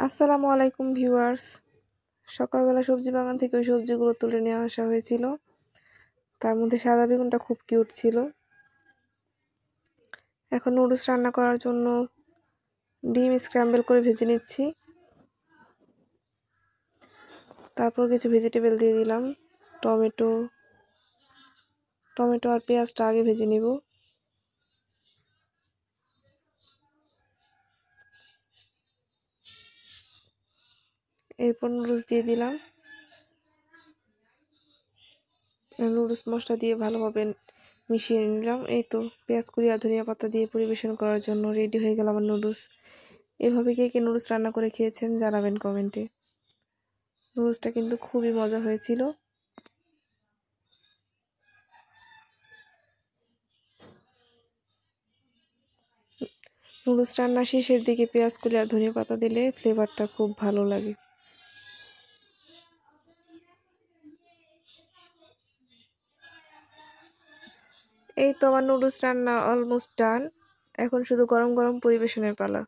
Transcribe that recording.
আসসালামু আলাইকুম ভিউয়ার্স। সকালবেলা সবজি বাগান থেকে ওই সবজিগুলো তুলে নিয়ে আসা হয়েছিল। তার মধ্যে সাদা বেগুনটা খুব কিউট ছিল। এখন নুডলস রান্না করার জন্য ডিম স্ক্র্যাম্বল করে ভেজে নিচ্ছি। তারপর কিছু ভেজিটেবল দিয়ে দিলাম। টমেটো আর পেঁয়াজটা আগে ভেজে নিব। এরপর নুডলস দিয়ে দিলাম। নুডলস মশলা দিয়ে ভালোভাবে মিশিয়ে নিলাম। এই তো পেঁয়াজ কুড়ি আর ধনিয়া পাতা দিয়ে পরিবেশন করার জন্য রেডি হয়ে গেল আমার নুডলস। এভাবে কে নুডলস রান্না করে খেয়েছেন জানাবেন কমেন্টে। নুডলসটা কিন্তু খুবই মজা হয়েছিল। নুডলস রান্না শেষের দিকে পেঁয়াজ কুলি আর ধনিয়া পাতা দিলে ফ্লেভারটা খুব ভালো লাগে। এই তো আমার নুডলস রান্না অলমোস্ট ডান। এখন শুধু গরম গরম পরিবেশনের পালা।